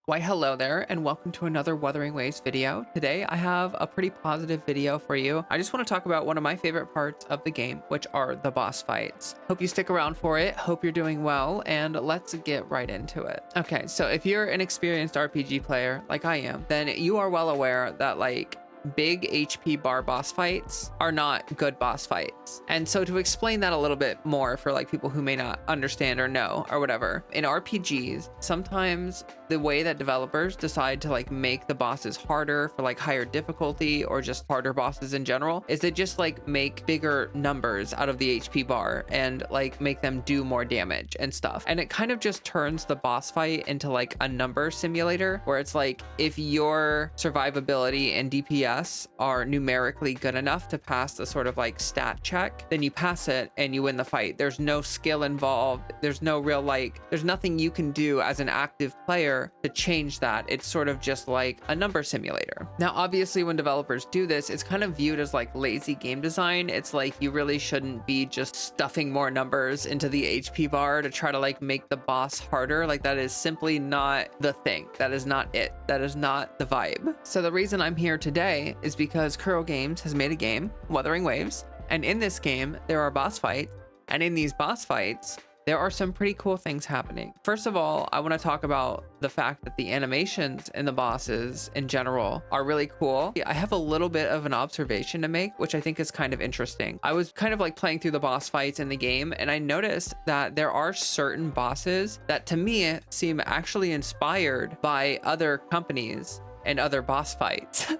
Why hello there and welcome to another Wuthering Waves video. Today I have a pretty positive video for you. I just want to talk about one of my favorite parts of the game, which are the boss fights. Hope you stick around for it, hope you're doing well, and let's get right into it. Okay, so if you're an experienced RPG player like I am, then you are well aware that big HP bar boss fights are not good boss fights. And so to explain that a little bit more for people who may not understand or know or whatever, in RPGs, sometimes the way that developers decide to make the bosses harder for higher difficulty or just harder bosses in general is they just make bigger numbers out of the HP bar and make them do more damage and stuff. And it kind of just turns the boss fight into a number simulator where it's if your survivability and DPS are numerically good enough to pass the sort of stat check, then you pass it and you win the fight. There's no skill involved. There's no real there's nothing you can do as an active player to change that. It's sort of just a number simulator. Now, obviously, when developers do this, it's kind of viewed as lazy game design. It's you really shouldn't be just stuffing more numbers into the HP bar to try to make the boss harder. That is simply not the thing. That is not it. That is not the vibe. So the reason I'm here today is because Kuro Games has made a game, Wuthering Waves, and in this game there are boss fights, and in these boss fights there are some pretty cool things happening. First of all, I want to talk about the fact that the animations in the bosses in general are really cool. I have a little bit of an observation to make, which I think is kind of interesting. I was kind of playing through the boss fights in the game, and I noticed that there are certain bosses that to me seem actually inspired by other companies and other boss fights.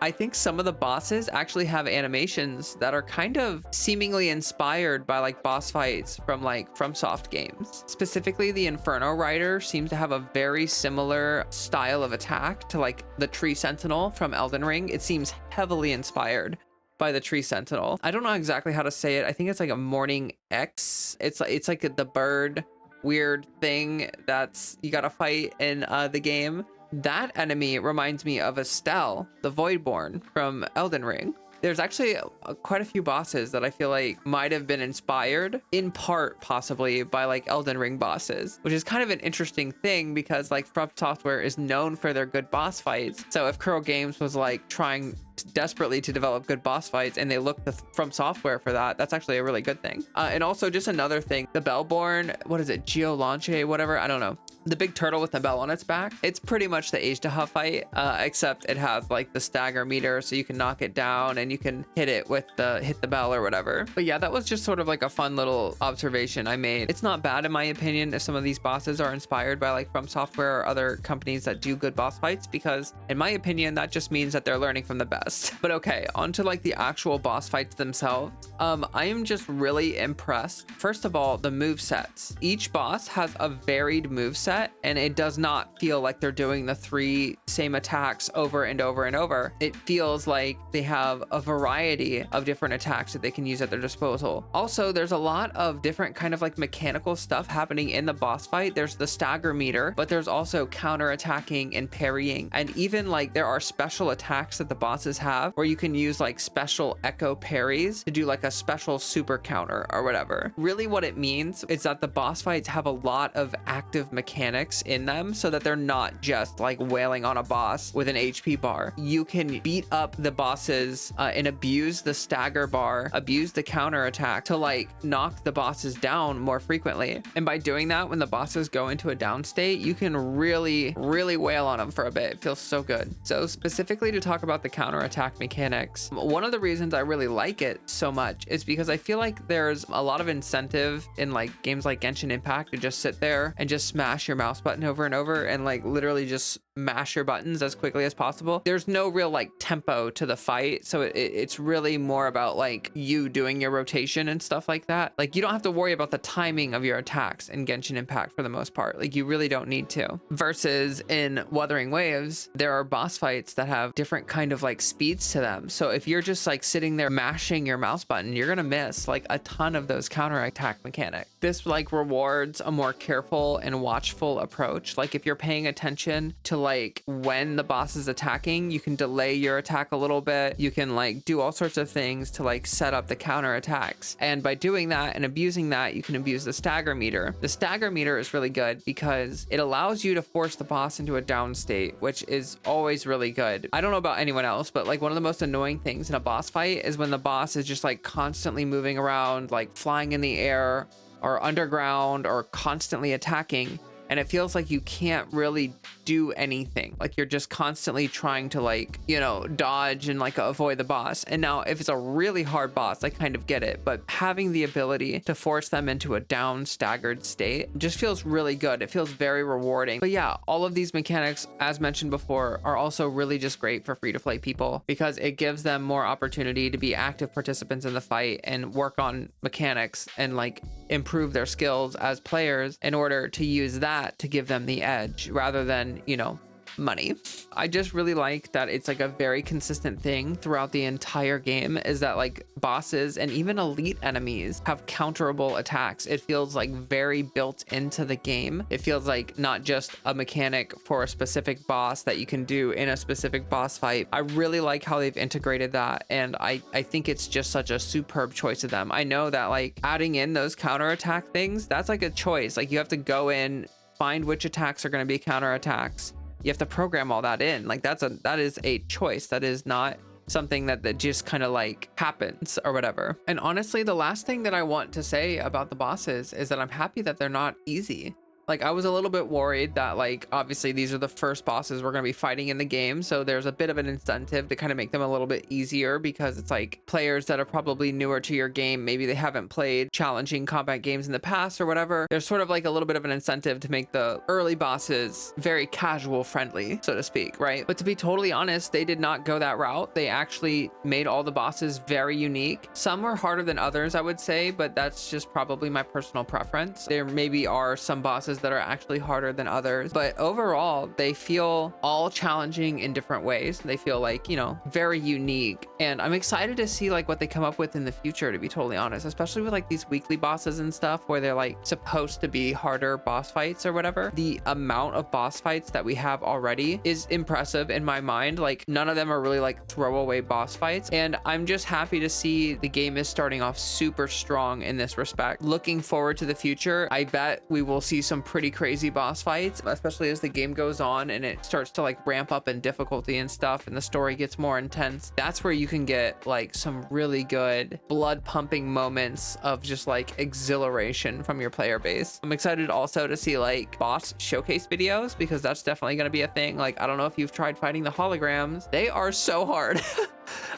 I think some of the bosses actually have animations that are kind of seemingly inspired by boss fights from FromSoft games. Specifically, the Inferno Rider seems to have a very similar style of attack to the Tree Sentinel from Elden Ring. It seems heavily inspired by the Tree Sentinel. I don't know exactly how to say it. I think it's a Morning X. It's the bird weird thing that's you gotta fight in the game. That enemy reminds me of Estelle, the Voidborn from Elden Ring. There's actually quite a few bosses that I feel might have been inspired, in part possibly by Elden Ring bosses, which is kind of an interesting thing because From Software is known for their good boss fights. So if Kuro Games was trying desperately to develop good boss fights and they look to From Software for that, that's actually a really good thing. And also just another thing, the Bellborn, what is it, Geolanche, whatever, I don't know. The big turtle with the bell on its back, it's pretty much the Ajdaha fight, except it has the stagger meter, so you can knock it down and you can hit it with hit the bell or whatever. But yeah, that was just sort of a fun little observation I made. It's not bad in my opinion if some of these bosses are inspired by From Software or other companies that do good boss fights, because in my opinion that just means that they're learning from the best. But okay, on to the actual boss fights themselves. I am just really impressed. First of all, the move sets. Each boss has a varied move set, and it does not feel like they're doing the three same attacks over and over and over. It feels like they have a variety of different attacks that they can use at their disposal. Also, there's a lot of different kind of mechanical stuff happening in the boss fight. There's the stagger meter, but there's also counter attacking and parrying, and even there are special attacks that the bosses have where you can use special echo parries to do a special super counter or whatever. Really what it means is that the boss fights have a lot of active mechanics in them, so that they're not just wailing on a boss with an HP bar. You can beat up the bosses and abuse the stagger bar, abuse the counter attack to knock the bosses down more frequently. And by doing that, when the bosses go into a down state, you can really wail on them for a bit. It feels so good. So specifically to talk about the counter attack mechanics, one of the reasons I really like it so much is because I feel there's a lot of incentive in games like Genshin Impact to just sit there and just smash your mouse button over and over and literally just mash your buttons as quickly as possible. There's no real tempo to the fight, so it's really more about you doing your rotation and stuff like that. You don't have to worry about the timing of your attacks in Genshin Impact for the most part. You really don't need to. Versus in Wuthering Waves, there are boss fights that have different kind of speeds to them. So if you're just sitting there mashing your mouse button, you're gonna miss a ton of those counter attack mechanics. This rewards a more careful and watchful approach. If you're paying attention to like when the boss is attacking, you can delay your attack a little bit. You can like do all sorts of things to like set up the counter attacks. And by doing that and abusing that, you can abuse the stagger meter. The stagger meter is really good because it allows you to force the boss into a down state, which is always really good. I don't know about anyone else, but like one of the most annoying things in a boss fight is when the boss is just like constantly moving around, like flying in the air or underground or constantly attacking. And it feels like you can't really do anything. Like you're just constantly trying to like, you know, dodge and like avoid the boss. And now if it's a really hard boss, I kind of get it. But having the ability to force them into a down staggered state just feels really good. It feels very rewarding. But yeah, all of these mechanics, as mentioned before, are also really just great for free-to-play people because it gives them more opportunity to be active participants in the fight and work on mechanics and like improve their skills as players in order to use that to give them the edge rather than, you know, money. I just really like that it's like a very consistent thing throughout the entire game is that like bosses and even elite enemies have counterable attacks. It feels like very built into the game. It feels like not just a mechanic for a specific boss that you can do in a specific boss fight. I really like how they've integrated that, and I think it's just such a superb choice of them. I know that like adding in those counterattack things, that's like a choice. Like you have to go in, find which attacks are going to be counterattacks. You have to program all that in. Like that is a choice. That is not something that just kind of like happens or whatever. And honestly, the last thing that I want to say about the bosses is that I'm happy that they're not easy. Like I was a little bit worried that like, obviously these are the first bosses we're going to be fighting in the game. So there's a bit of an incentive to kind of make them a little bit easier because it's like players that are probably newer to your game. Maybe they haven't played challenging combat games in the past or whatever. There's sort of like a little bit of an incentive to make the early bosses very casual friendly, so to speak, right? But to be totally honest, they did not go that route. They actually made all the bosses very unique. Some were harder than others, I would say, but that's just probably my personal preference. There maybe are some bosses that are actually harder than others, but overall they feel all challenging in different ways. They feel like, you know, very unique, and I'm excited to see like what they come up with in the future, to be totally honest, especially with like these weekly bosses and stuff where they're like supposed to be harder boss fights or whatever. The amount of boss fights that we have already is impressive in my mind. Like none of them are really like throwaway boss fights, and I'm just happy to see the game is starting off super strong in this respect. Looking forward to the future, I bet we will see some pretty crazy boss fights, especially as the game goes on and it starts to like ramp up in difficulty and stuff and the story gets more intense. That's where you can get like some really good blood pumping moments of just like exhilaration from your player base. I'm excited also to see like boss showcase videos because that's definitely going to be a thing. Like I don't know if you've tried fighting the holograms. They are so hard.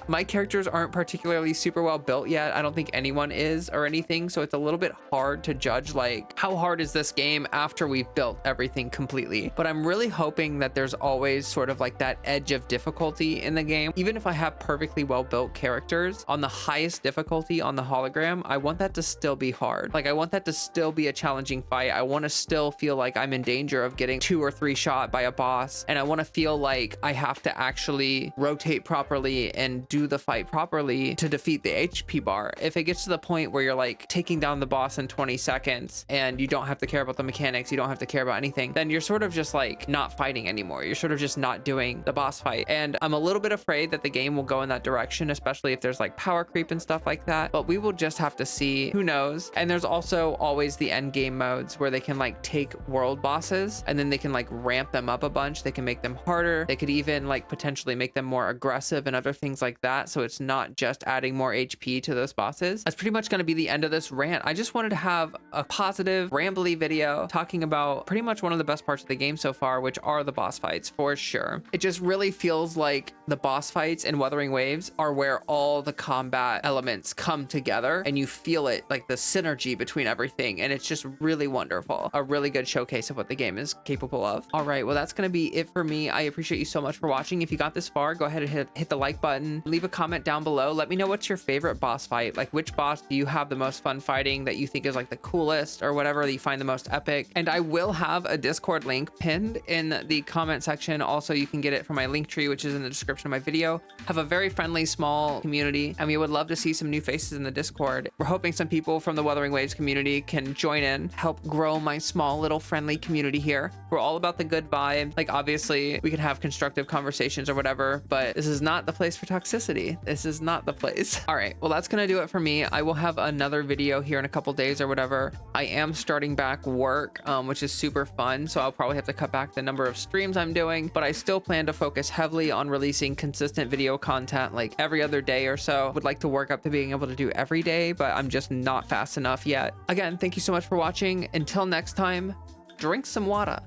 My characters aren't particularly super well built yet. I don't think anyone is or anything. So it's a little bit hard to judge like how hard is this game after we've built everything completely. But I'm really hoping that there's always sort of like that edge of difficulty in the game. Even if I have perfectly well built characters on the highest difficulty on the hologram, I want that to still be hard. Like I want that to still be a challenging fight. I want to still feel like I'm in danger of getting 2 or 3 shot by a boss. And I want to feel like I have to actually rotate properly and do the fight properly to defeat the HP bar. If it gets to the point where you're like taking down the boss in 20 seconds and you don't have to care about the mechanics, you don't have to care about anything, then you're sort of just like not fighting anymore. You're sort of just not doing the boss fight. And I'm a little bit afraid that the game will go in that direction, especially if there's like power creep and stuff like that. But we will just have to see. Who knows? And there's also always the end game modes where they can like take world bosses and then they can like ramp them up a bunch. They can make them harder. They could even like potentially make them more aggressive and other things like that. So it's not just adding more HP to those bosses. That's pretty much going to be the end of this rant. I just wanted to have a positive, rambly video talking about pretty much one of the best parts of the game so far, which are the boss fights for sure. It just really feels like the boss fights in Wuthering Waves are where all the combat elements come together and you feel it, like the synergy between everything. And it's just really wonderful. A really good showcase of what the game is capable of. All right, well, that's going to be it for me. I appreciate you so much for watching. If you got this far, go ahead and hit the like button. leave a comment down below. Let me know what's your favorite boss fight. Like, which boss do you have the most fun fighting, that you think is like the coolest or whatever, that you find the most epic. And I will have a Discord link pinned in the comment section. Also, you can get it from my link tree, which is in the description of my video. Have a very friendly, small community, and we would love to see some new faces in the Discord. We're hoping some people from the Wuthering Waves community can join in, help grow my small little friendly community here. We're all about the good vibe. Like, obviously we can have constructive conversations or whatever, but this is not the place for toxicity. This is not the place. All right, well, that's gonna do it for me. I will have another video here in a couple days or whatever. I am starting back work, which is super fun, so I'll probably have to cut back the number of streams I'm doing, but I still plan to focus heavily on releasing consistent video content like every other day or so. Would like to work up to being able to do every day, but I'm just not fast enough yet. Again, thank you so much for watching. Until next time, drink some water.